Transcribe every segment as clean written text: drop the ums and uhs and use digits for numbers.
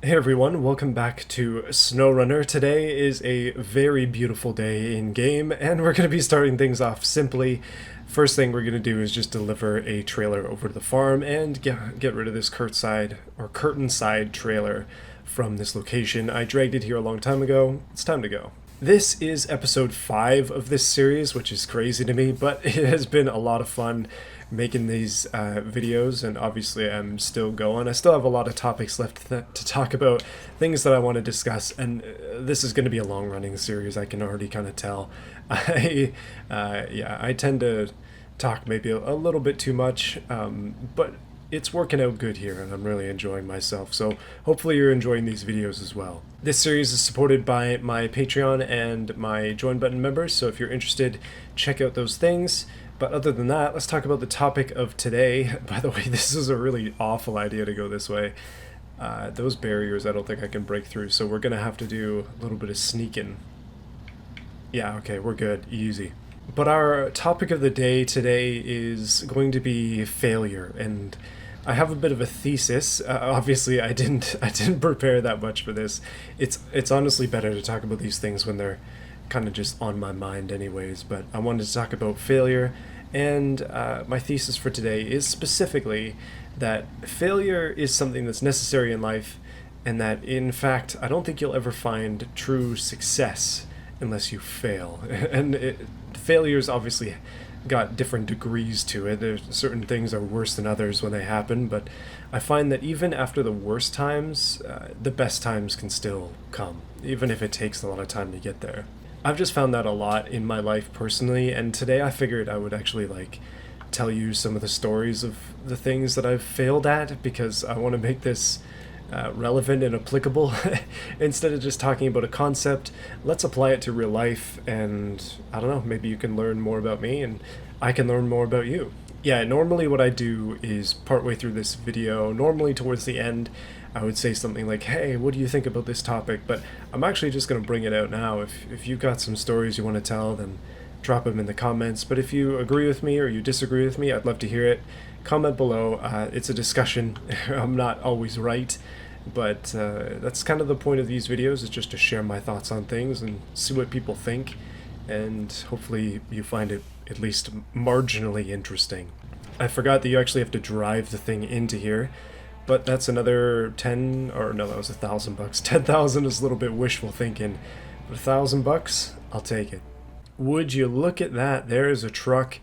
Hey everyone, welcome back to SnowRunner. Today is a very beautiful day in game, and we're going to be starting things off simply. First thing we're going to do is just deliver a trailer over to the farm and get rid of this curtain side trailer from this location. I dragged it here a long time ago. It's time to go. This is episode 5 of this series, which is crazy to me, but it has been a lot of fun making these videos, and obviously I'm still going. I still have a lot of topics left to talk about, things that I want to discuss, and this is going to be a long-running series. I can already kind of tell. I tend to talk maybe a little bit too much, but it's working out good here, and I'm really enjoying myself, so hopefully you're enjoying these videos as well. This series is supported by my Patreon and my join button members, so if you're interested, check out those things. But other than that, let's talk about the topic of today. By the way, this is a really awful idea to go this way. Those barriers I don't think I can break through, so we're going to have to do a little bit of sneaking. Yeah, okay, we're good. Easy. But our topic of the day today is going to be failure, and I have a bit of a thesis. Obviously, I didn't prepare that much for this. It's honestly better to talk about these things when they're kind of just on my mind anyways, but I wanted to talk about failure, and my thesis for today is specifically that failure is something that's necessary in life, and that in fact I don't think you'll ever find true success unless you fail. And failure's obviously got different degrees to it. There's certain things are worse than others when they happen, but I find that even after the worst times, the best times can still come, even if it takes a lot of time to get there. I've just found that a lot in my life personally, and today I figured I would actually tell you some of the stories of the things that I've failed at, because I want to make this relevant and applicable. Instead of just talking about a concept, let's apply it to real life, and I don't know, maybe you can learn more about me and I can learn more about you. Yeah, normally what I do is partway through this video, normally towards the end, I would say something like, hey, what do you think about this topic? But I'm actually just going to bring it out now. If you've got some stories you want to tell, then drop them in the comments. But if you agree with me or you disagree with me, I'd love to hear it. Comment below. It's a discussion. I'm not always right, but that's kind of the point of these videos, is just to share my thoughts on things and see what people think. And hopefully you find it at least marginally interesting. I forgot that you actually have to drive the thing into here. But that's another 10, or no, that was $1,000. 10,000 is a little bit wishful thinking, but $1,000, I'll take it. Would you look at that? There is a truck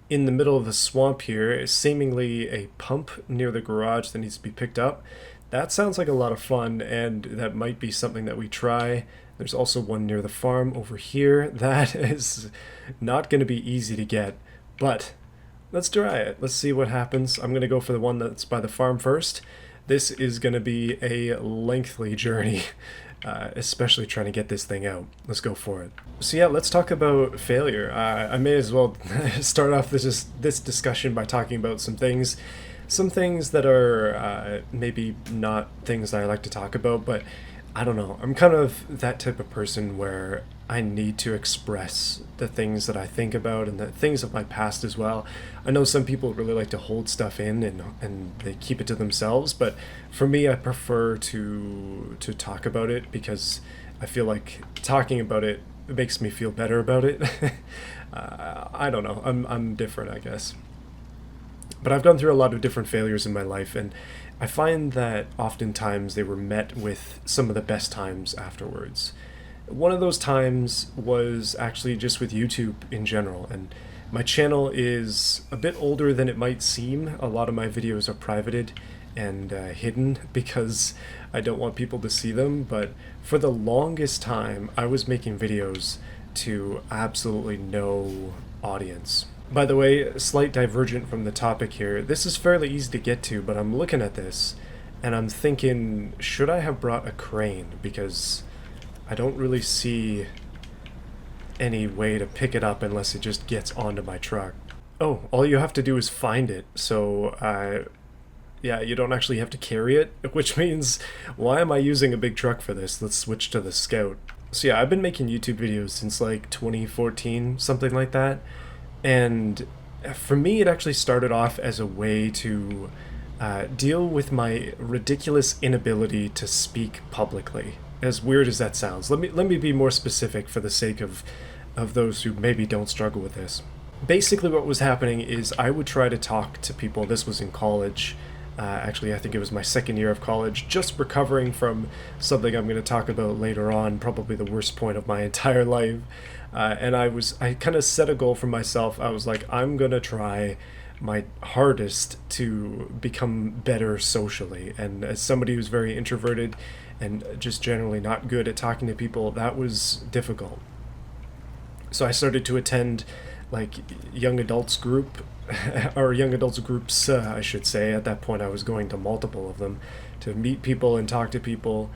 in the middle of the swamp here, seemingly a pump near the garage that needs to be picked up. That sounds like a lot of fun, and that might be something that we try. There's also one near the farm over here. That is not going to be easy to get, but let's try it. Let's see what happens. I'm going to go for the one that's by the farm first. This is going to be a lengthy journey, especially trying to get this thing out. Let's go for it. So yeah, let's talk about failure. I may as well start off this discussion by talking about some things that are maybe not things that I like to talk about, but I don't know. I'm kind of that type of person where I need to express the things that I think about and the things of my past as well. I know some people really like to hold stuff in and they keep it to themselves, but for me, I prefer to talk about it, because I feel like talking about it makes me feel better about it. I don't know. I'm different, I guess. But I've gone through a lot of different failures in my life, and I find that oftentimes they were met with some of the best times afterwards. One of those times was actually just with YouTube in general, and my channel is a bit older than it might seem. A lot of my videos are privated and hidden because I don't want people to see them, but for the longest time I was making videos to absolutely no audience. By the way, slight divergent from the topic here, this is fairly easy to get to, but I'm looking at this and I'm thinking, should I have brought a crane? Because I don't really see any way to pick it up unless it just gets onto my truck. Oh, all you have to do is find it, so yeah, you don't actually have to carry it, which means, why am I using a big truck for this? Let's switch to the Scout. So yeah, I've been making YouTube videos since like 2014, something like that. And for me, it actually started off as a way to deal with my ridiculous inability to speak publicly. As weird as that sounds, let me be more specific for the sake of those who maybe don't struggle with this. Basically, what was happening is I would try to talk to people. This was in college. Actually, I think it was my second year of college, just recovering from something I'm going to talk about later on, probably the worst point of my entire life. And I kind of set a goal for myself. I was like, I'm going to try my hardest to become better socially. And as somebody who's very introverted and just generally not good at talking to people, that was difficult. So I started to attend like young adults group or young adults groups, I should say. At that point I was going to multiple of them to meet people and talk to people.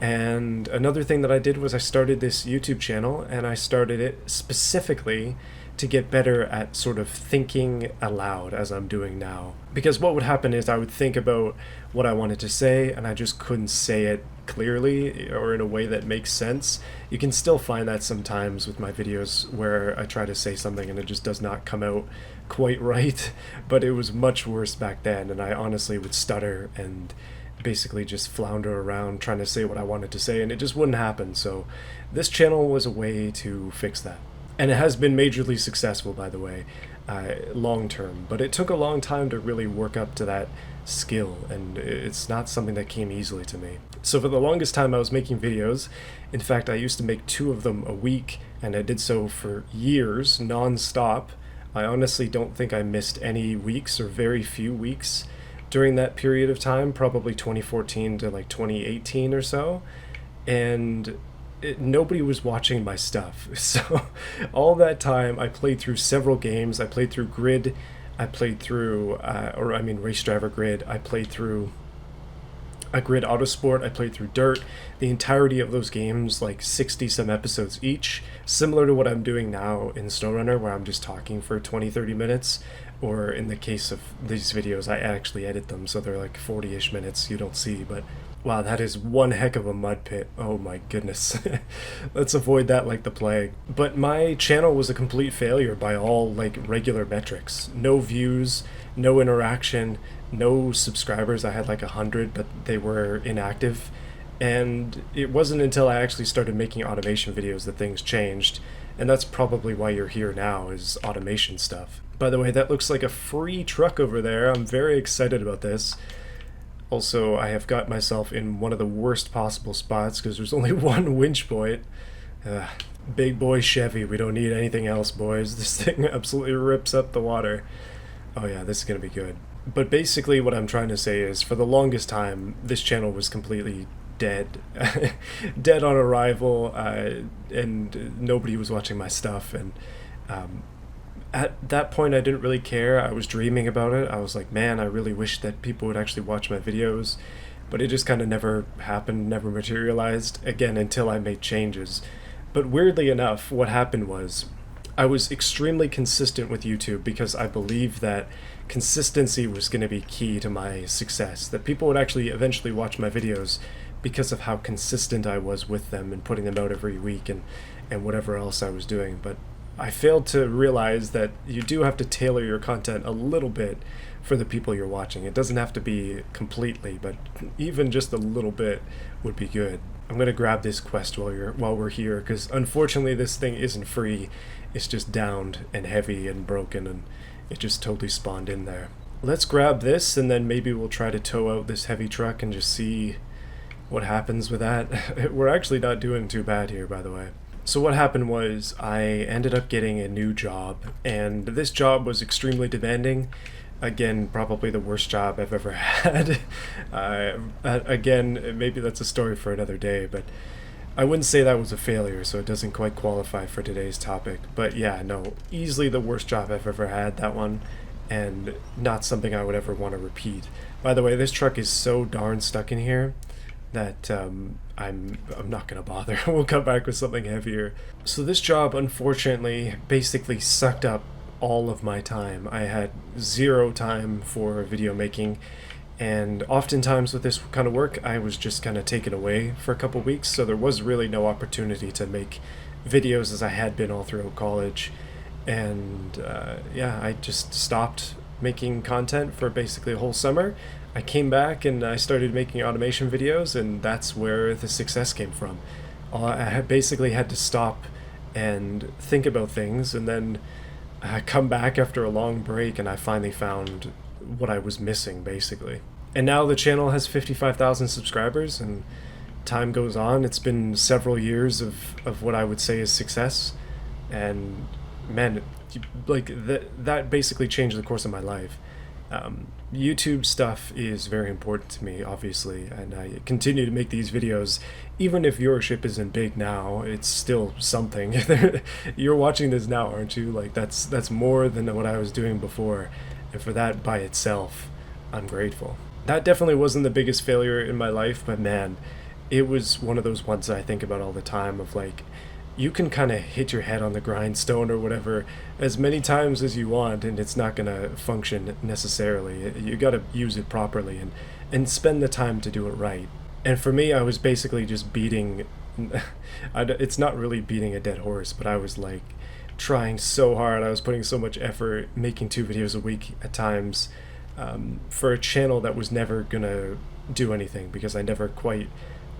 And another thing that I did was I started this YouTube channel, and I started it specifically to get better at sort of thinking aloud as I'm doing now. Because what would happen is I would think about what I wanted to say and I just couldn't say it clearly or in a way that makes sense. You can still find that sometimes with my videos where I try to say something and it just does not come out quite right, but it was much worse back then, and I honestly would stutter and basically just flounder around trying to say what I wanted to say, and it just wouldn't happen. So this channel was a way to fix that. And it has been majorly successful, by the way, long term. But it took a long time to really work up to that skill, and it's not something that came easily to me. So for the longest time I was making videos. In fact, I used to make 2 of them a week, and I did so for years, non-stop. I honestly don't think I missed any weeks, or very few weeks during that period of time, probably 2014 to like 2018 or so. And nobody was watching my stuff. So all that time I played through several games. I played through Grid, I played through Race Driver Grid, I played through a Grid Autosport, I played through Dirt, the entirety of those games, like 60 some episodes each, similar to what I'm doing now in SnowRunner, where I'm just talking for 20-30 minutes, or in the case of these videos I actually edit them so they're like 40-ish minutes you don't see. But wow, that is one heck of a mud pit. Oh my goodness. Let's avoid that like the plague. But my channel was a complete failure by all like regular metrics. No views, no interaction, no subscribers. I had like 100, but they were inactive. And it wasn't until I actually started making automation videos that things changed. And that's probably why you're here now, is automation stuff. By the way, that looks like a free truck over there. I'm very excited about this. Also, I have got myself in one of the worst possible spots because there's only one winch point. Big boy Chevy, we don't need anything else, boys. This thing absolutely rips up the water. Oh yeah, this is gonna be good. But basically what I'm trying to say is, for the longest time, this channel was completely dead. Dead on arrival, and nobody was watching my stuff. And at that point I didn't really care. I was dreaming about it. I was like, man, I really wish that people would actually watch my videos. But it just kind of never happened, never materialized, again, until I made changes. But weirdly enough, what happened was I was extremely consistent with YouTube because I believed that consistency was going to be key to my success, that people would actually eventually watch my videos because of how consistent I was with them and putting them out every week and whatever else I was doing. But I failed to realize that you do have to tailor your content a little bit for the people you're watching. It doesn't have to be completely, but even just a little bit would be good. I'm gonna grab this quest while we're here, because unfortunately this thing isn't free. It's just downed and heavy and broken, and it just totally spawned in there. Let's grab this, and then maybe we'll try to tow out this heavy truck and just see what happens with that. We're actually not doing too bad here, by the way. So what happened was I ended up getting a new job, and this job was extremely demanding. Again, probably the worst job I've ever had. Again, maybe that's a story for another day, but I wouldn't say that was a failure, so it doesn't quite qualify for today's topic. But yeah, no, easily the worst job I've ever had, that one, and not something I would ever want to repeat. By the way, this truck is so darn stuck in here that I'm not gonna bother. We'll come back with something heavier. So this job, unfortunately, basically sucked up all of my time. I had zero time for video making, and oftentimes with this kind of work I was just kind of taken away for a couple weeks, so there was really no opportunity to make videos as I had been all throughout college. And yeah, I just stopped making content for basically a whole summer. I came back and I started making automation videos, and that's where the success came from. Basically had to stop and think about things, and then I come back after a long break, and I finally found what I was missing, basically. And now the channel has 55,000 subscribers, and time goes on. It's been several years of what I would say is success, and man, that basically changed the course of my life. YouTube stuff is very important to me, obviously, and I continue to make these videos. Even if viewership isn't big now, it's still something. You're watching this now, aren't you? Like, that's more than what I was doing before, and for that by itself, I'm grateful. That definitely wasn't the biggest failure in my life, but man, it was one of those ones that I think about all the time, of like, you can kind of hit your head on the grindstone or whatever as many times as you want, and it's not going to function necessarily. You got to use it properly and spend the time to do it right. And for me, I was basically just beating it's not really beating a dead horse, but I was like trying so hard. I was putting so much effort, making 2 videos a week at times, for a channel that was never gonna do anything, because I never quite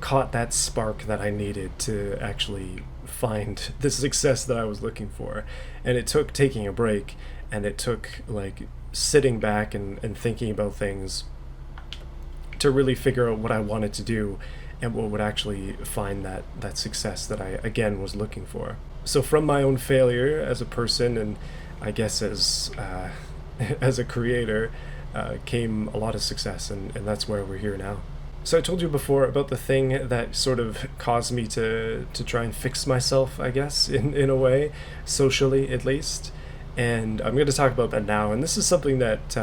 caught that spark that I needed to actually find the success that I was looking for. And it took taking a break, and it took like sitting back and thinking about things to really figure out what I wanted to do and what would actually find that success that I, again, was looking for. So from my own failure as a person, and I guess as a creator, came a lot of success, and that's where we're here now. So I told you before about the thing that sort of caused me to try and fix myself, I guess, in a way, socially at least. And I'm going to talk about that now. And this is something that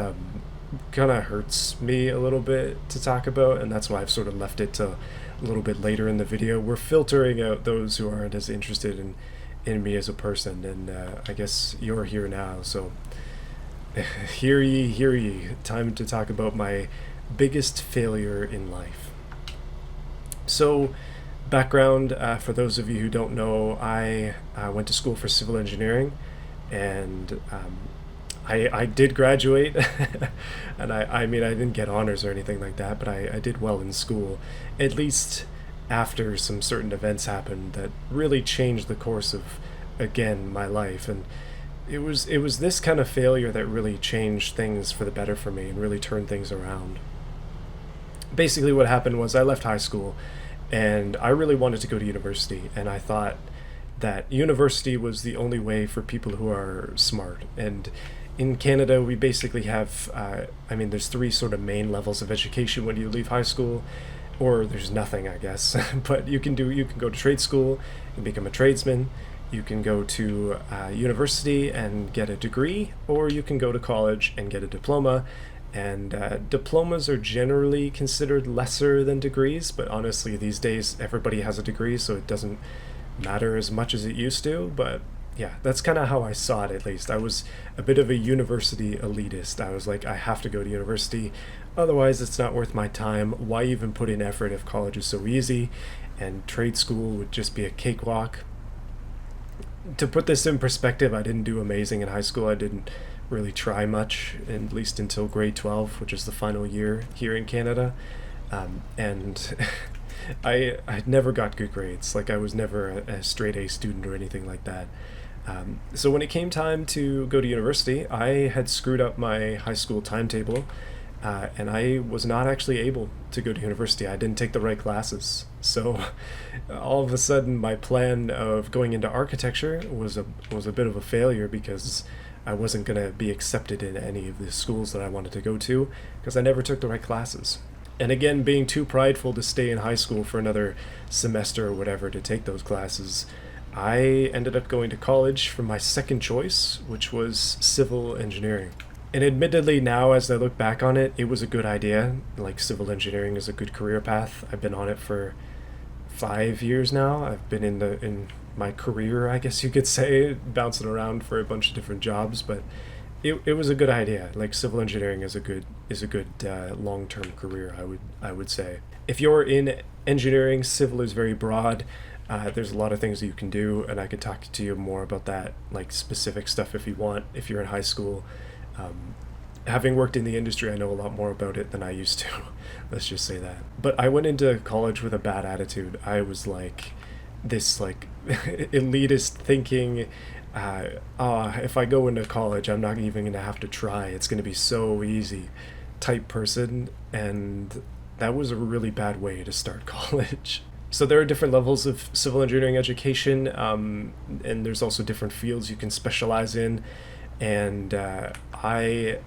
kind of hurts me a little bit to talk about, and that's why I've sort of left it to a little bit later in the video. We're filtering out those who aren't as interested in me as a person, and I guess you're here now, so hear ye. Time to talk about my biggest failure in life. So, background, for those of you who don't know, I went to school for civil engineering, and I did graduate, and I mean, I didn't get honors or anything like that, but I did well in school, at least after some certain events happened that really changed the course of, again, my life. And it was this kind of failure that really changed things for the better for me and really turned things around. Basically what happened was I left high school, and I really wanted to go to university, and I thought that university was the only way for people who are smart. And in Canada, we basically have, there's 3 sort of main levels of education when you leave high school, or there's nothing, I guess. But you can go to trade school and become a tradesman. You can go to university and get a degree, or you can go to college and get a diploma. And diplomas are generally considered lesser than degrees, but honestly, these days, everybody has a degree, so it doesn't matter as much as it used to. But yeah, that's kind of how I saw it, at least. I was a bit of a university elitist. I was like, I have to go to university, otherwise it's not worth my time. Why even put in effort if college is so easy? And trade school would just be a cakewalk. To put this in perspective, I didn't do amazing in high school. I didn't really try much, at least until grade 12, which is the final year here in Canada. And I never got good grades. Like, I was never a straight A student or anything like that. So when it came time to go to university, I had screwed up my high school timetable, and I was not actually able to go to university. I didn't take the right classes. So all of a sudden, my plan of going into architecture was a bit of a failure, because I wasn't going to be accepted in any of the schools that I wanted to go to, because I never took the right classes. And again, being too prideful to stay in high school for another semester or whatever to take those classes, I ended up going to college for my second choice, which was civil engineering. And admittedly, now as I look back on it, it was a good idea. Like, civil engineering is a good career path. I've been on it for 5 years now. I've been in my career, I guess you could say, bouncing around for a bunch of different jobs, but it was a good idea. Like, civil engineering is a good long-term career, I would say. If you're in engineering, civil is very broad. There's a lot of things that you can do, and I could talk to you more about that, like specific stuff if you want, if you're in high school. Having worked in the industry, I know a lot more about it than I used to. Let's just say that. But I went into college with a bad attitude. I was like this like elitist thinking, if I go into college, I'm not even gonna have to try. It's gonna be so easy type person, and that was a really bad way to start college. So there are different levels of civil engineering education, and there's also different fields you can specialize in. And I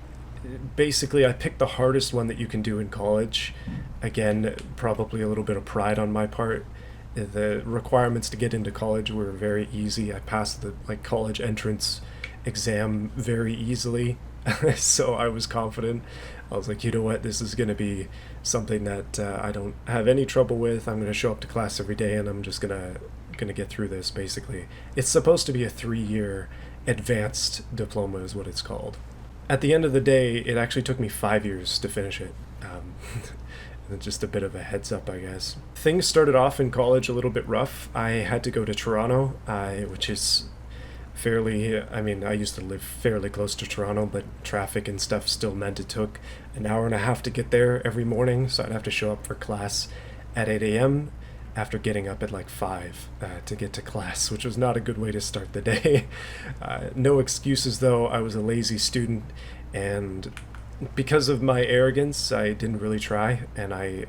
basically I picked the hardest one that you can do in college. Again, probably a little bit of pride on my part. The requirements to get into college were very easy. I passed the like college entrance exam very easily. So I was confident. I was like, you know what, this is going to be something that I don't have any trouble with. I'm going to show up to class every day, and I'm just gonna get through this. Basically, it's supposed to be a 3-year advanced diploma, is what it's called. At the end of the day, it actually took me 5 years to finish it. Just a bit of a heads up, I guess. Things started off in college a little bit rough. I had to go to Toronto, which is fairly, I mean, I used to live fairly close to Toronto, but traffic and stuff still meant it took an hour and a half to get there every morning, so I'd have to show up for class at 8 a.m. after getting up at like 5 to get to class, which was not a good way to start the day. No excuses though, I was a lazy student, and because of my arrogance, I didn't really try, and I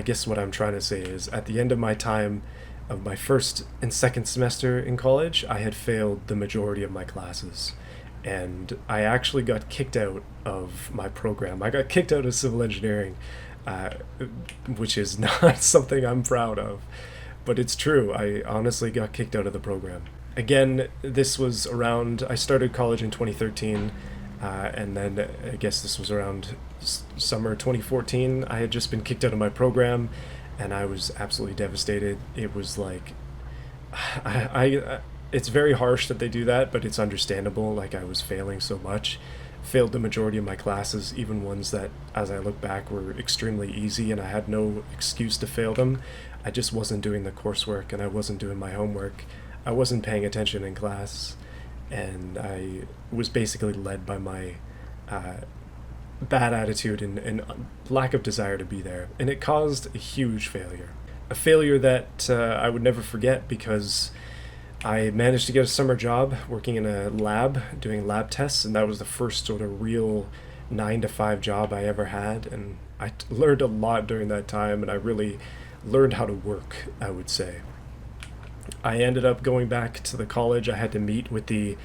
guess what I'm trying to say is at the end of my time of my first and second semester in college, I had failed the majority of my classes, and I actually got kicked out of my program. I got kicked out of civil engineering, which is not something I'm proud of, but it's true. I honestly got kicked out of the program. Again, this was around, I started college in 2013, and then I guess this was around summer 2014. I had just been kicked out of my program, and I was absolutely devastated. It was like, it's very harsh that they do that, but it's understandable. Like, I was failing so much, failed the majority of my classes, even ones that, as I look back, were extremely easy, and I had no excuse to fail them. I just wasn't doing the coursework, and I wasn't doing my homework. I wasn't paying attention in class, and I was basically led by my bad attitude and lack of desire to be there, and it caused a huge failure. A failure that I would never forget, because I managed to get a summer job working in a lab doing lab tests, and that was the first sort of real 9 to 5 job I ever had, and I learned a lot during that time, and I really learned how to work, I would say. I ended up going back to the college. I had to meet with the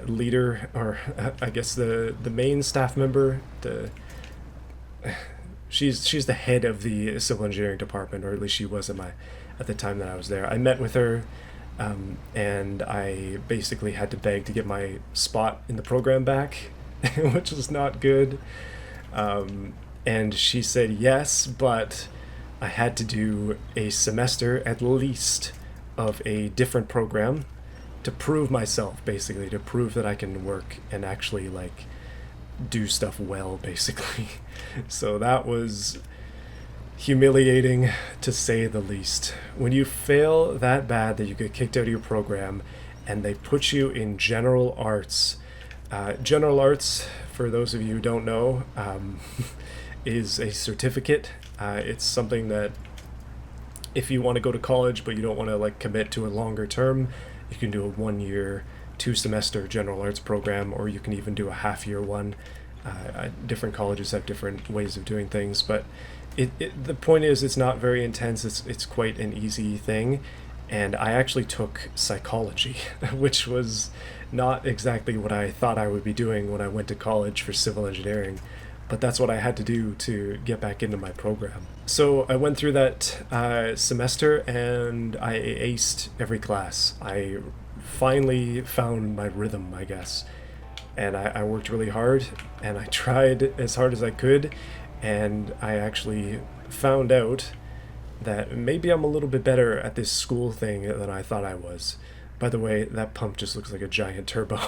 leader, or I guess the main staff member. She's the head of the civil engineering department, or at least she was at the time that I was there. I met with her, and I basically had to beg to get my spot in the program back, which was not good. And she said yes, but I had to do a semester at least of a different program to prove myself, basically, to prove that I can work and actually like do stuff well, basically. So that was humiliating, to say the least. When you fail that bad that you get kicked out of your program and they put you in general arts, for those of you who don't know, is a certificate. It's something that if you want to go to college but you don't want to like commit to a longer term, you can do a 1-year, 2-semester general arts program, or you can even do a half-year one. Different colleges have different ways of doing things, but the point is it's not very intense. It's quite an easy thing, and I actually took psychology, which was not exactly what I thought I would be doing when I went to college for civil engineering, but that's what I had to do to get back into my program. So I went through that semester, and I aced every class. I finally found my rhythm, I guess, and I worked really hard, and I tried as hard as I could, and I actually found out that maybe I'm a little bit better at this school thing than I thought I was. By the way, that pump just looks like a giant turbo.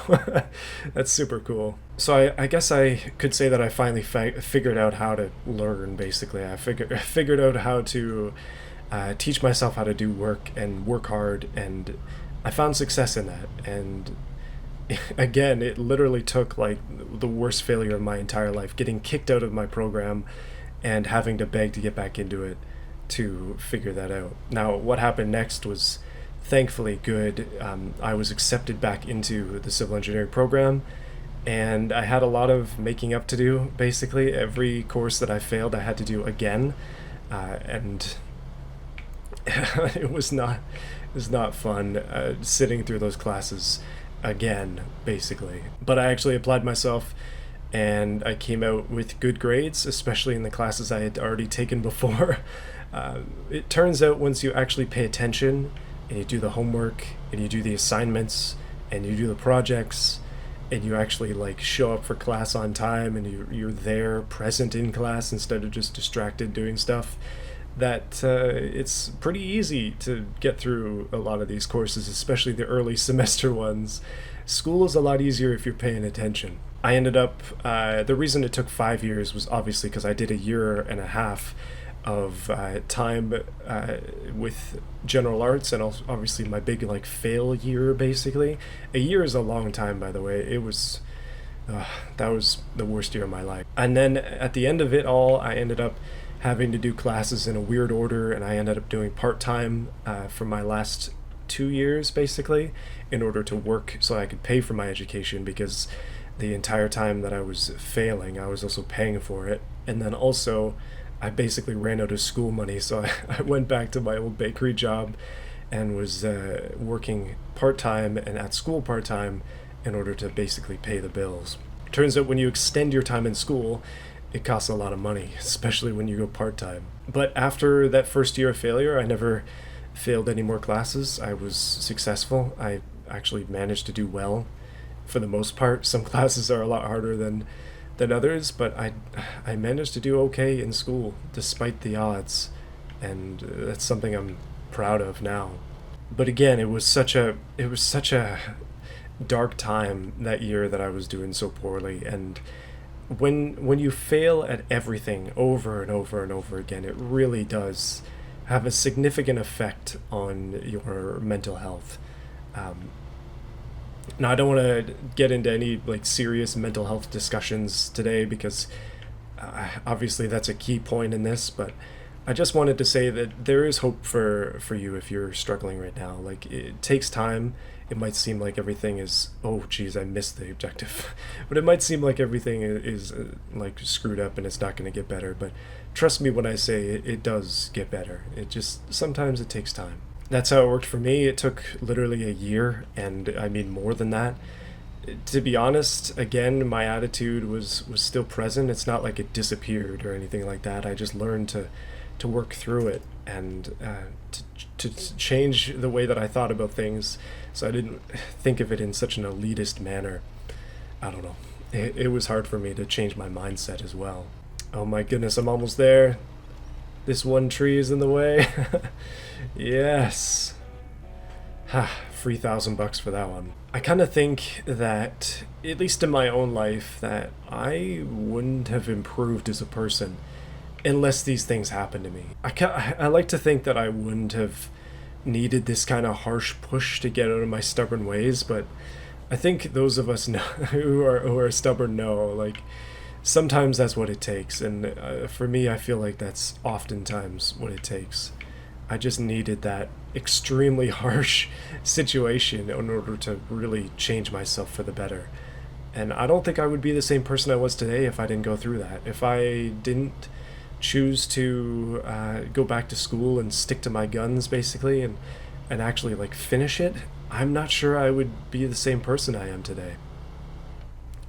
That's super cool. So I guess I could say that I finally figured out how to learn, basically. I figured out how to teach myself how to do work and work hard, and I found success in that. And again, it literally took like the worst failure of my entire life, getting kicked out of my program and having to beg to get back into it to figure that out. Now, what happened next was thankfully good. I was accepted back into the civil engineering program, and I had a lot of making up to do. Basically, every course that I failed, I had to do again, and it was not fun sitting through those classes again, basically. But I actually applied myself, and I came out with good grades, especially in the classes I had already taken before. It turns out once you actually pay attention and you do the homework and you do the assignments and you do the projects and you actually like show up for class on time and you're there present in class instead of just distracted doing stuff, that it's pretty easy to get through a lot of these courses, especially the early semester ones. School is a lot easier if you're paying attention. I ended up, the reason it took 5 years was obviously because I did a year and a half of time with general arts, and also obviously my big like fail year. Basically, a year is a long time, by the way. It was that was the worst year of my life. And then at the end of it all, I ended up having to do classes in a weird order, and I ended up doing part-time for my last 2 years basically in order to work so I could pay for my education, because the entire time that I was failing I was also paying for it. And then also I basically ran out of school money, so I went back to my old bakery job and was working part-time and at school part-time in order to basically pay the bills. Turns out when you extend your time in school, it costs a lot of money, especially when you go part-time. But after that first year of failure, I never failed any more classes. I was successful. I actually managed to do well for the most part. Some classes are a lot harder than others, but I managed to do okay in school despite the odds, and that's something I'm proud of now. But again, it was such a dark time that year that I was doing so poorly. And when you fail at everything over and over and over again, it really does have a significant effect on your mental health. Now, I don't want to get into any like serious mental health discussions today, because obviously that's a key point in this, but I just wanted to say that there is hope for you if you're struggling right now. Like, it takes time. It might seem like everything is, oh geez, I missed the objective, but it might seem like everything is like screwed up and it's not going to get better. But trust me when I say it does get better. It just, sometimes it takes time. That's how it worked for me. It took literally a year, and I mean more than that. To be honest, again, my attitude was still present. It's not like it disappeared or anything like that. I just learned to work through it and to change the way that I thought about things, so I didn't think of it in such an elitist manner. I don't know. It was hard for me to change my mindset as well. Oh my goodness, I'm almost there. This one tree is in the way. Yes. $3,000 for that one. I kind of think that, at least in my own life, that I wouldn't have improved as a person unless these things happened to me. I like to think that I wouldn't have needed this kind of harsh push to get out of my stubborn ways, but I think those of us know, who are stubborn know, like, sometimes that's what it takes. And for me, I feel like that's oftentimes what it takes. I just needed that extremely harsh situation in order to really change myself for the better. And I don't think I would be the same person I was today if I didn't go through that. If I didn't choose to go back to school and stick to my guns, basically, and actually like finish it, I'm not sure I would be the same person I am today.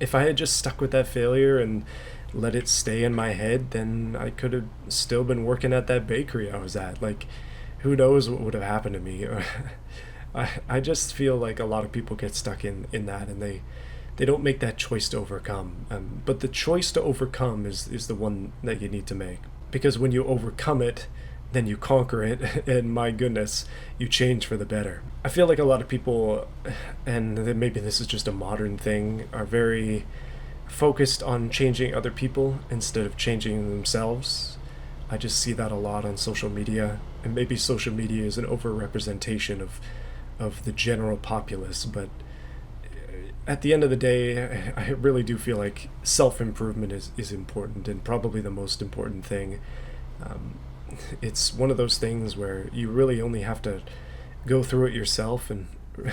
If I had just stuck with that failure and let it stay in my head, then I could have still been working at that bakery I was at. Like, who knows what would have happened to me. I just feel like a lot of people get stuck in that, and they don't make that choice to overcome. But the choice to overcome is the one that you need to make. Because when you overcome it, then you conquer it, and my goodness, you change for the better. I feel like a lot of people, and maybe this is just a modern thing, are very focused on changing other people instead of changing themselves. I just see that a lot on social media, and maybe social media is an overrepresentation of the general populace, but at the end of the day, I really do feel like self-improvement is important and probably the most important thing. Um, it's one of those things where you really only have to go through it yourself and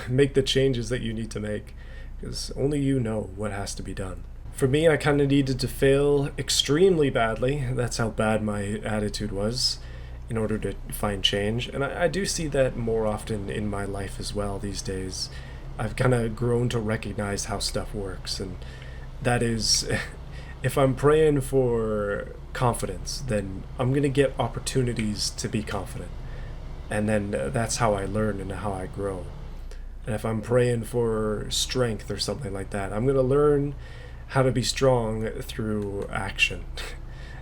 make the changes that you need to make, because only you know what has to be done. For me, I kind of needed to fail extremely badly. That's how bad my attitude was in order to find change. And I do see that more often in my life as well these days. I've kind of grown to recognize how stuff works. And that is, if I'm praying for confidence, then I'm going to get opportunities to be confident. And then that's how I learn and how I grow. And if I'm praying for strength or something like that, I'm going to learn how to be strong through action.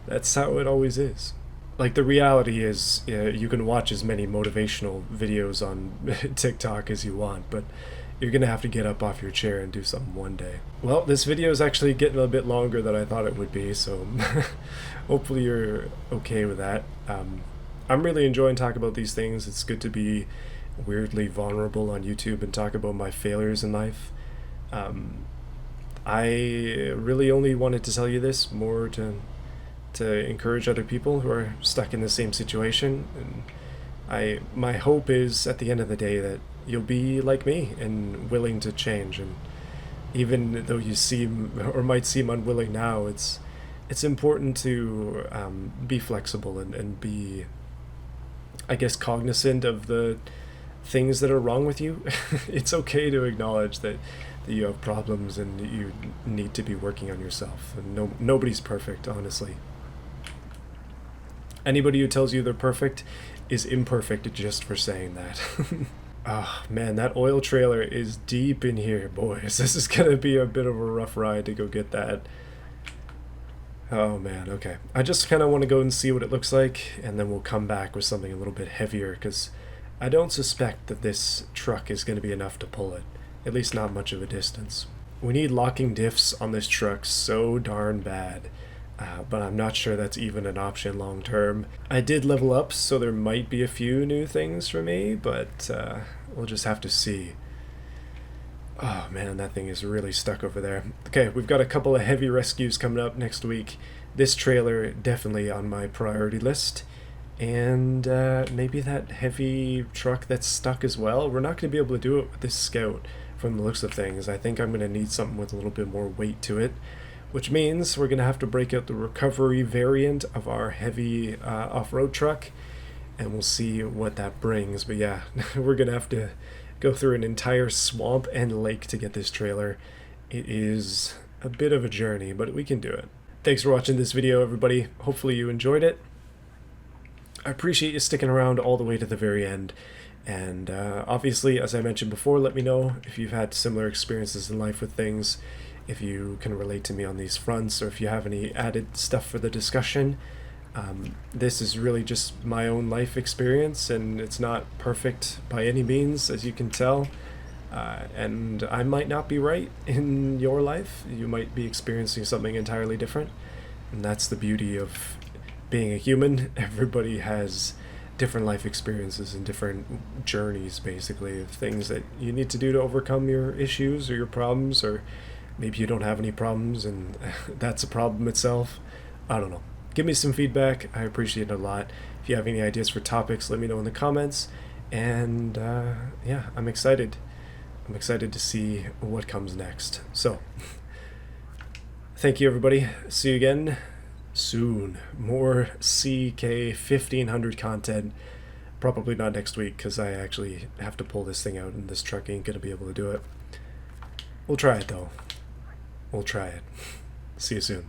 That's how it always is. Like, the reality is, you can watch as many motivational videos on TikTok as you want, but you're gonna have to get up off your chair and do something one day. Well, this video is actually getting a bit longer than I thought it would be, so hopefully you're okay with that. I'm really enjoying talking about these things. It's good to be weirdly vulnerable on YouTube and talk about my failures in life. I really only wanted to tell you this more to encourage other people who are stuck in the same situation. And my hope is at the end of the day that you'll be like me and willing to change. And even though you seem or might seem unwilling now, it's important to be flexible and be, I guess, cognizant of the things that are wrong with you. It's okay to acknowledge that you have problems and you need to be working on yourself. And nobody's perfect, honestly. Anybody who tells you they're perfect is imperfect just for saying that. Oh man, that oil trailer is deep in here, boys. This is gonna be a bit of a rough ride to go get that. Oh man, okay. I just kind of want to go and see what it looks like, and then we'll come back with something a little bit heavier, because I don't suspect that this truck is going to be enough to pull it. At least not much of a distance. We need locking diffs on this truck so darn bad. But I'm not sure that's even an option long term. I did level up, so there might be a few new things for me, but we'll just have to see. Oh man, that thing is really stuck over there. Okay, we've got a couple of heavy rescues coming up next week. This trailer definitely on my priority list. And maybe that heavy truck that's stuck as well. We're not going to be able to do it with this Scout from the looks of things. I think I'm going to need something with a little bit more weight to it, which means we're going to have to break out the recovery variant of our heavy off-road truck, and we'll see what that brings. But yeah, we're going to have to go through an entire swamp and lake to get this trailer. It is a bit of a journey, but we can do it. Thanks for watching this video, everybody. Hopefully you enjoyed it. I appreciate you sticking around all the way to the very end. And obviously, as I mentioned before, let me know if you've had similar experiences in life with things, if you can relate to me on these fronts, or if you have any added stuff for the discussion. This is really just my own life experience, and it's not perfect by any means, as you can tell. And I might not be right in your life. You might be experiencing something entirely different. And that's the beauty of being a human. Everybody has different life experiences and different journeys, basically, of things that you need to do to overcome your issues or your problems, or maybe you don't have any problems and that's a problem itself. I don't know. Give me some feedback. I appreciate it a lot. If you have any ideas for topics, let me know in the comments. And yeah, I'm excited. I'm excited to see what comes next. So, thank you, everybody. See you again soon. More CK1500 content. Probably not next week, because I actually have to pull this thing out and this truck ain't gonna be able to do it. We'll try it though. We'll try it. See you soon.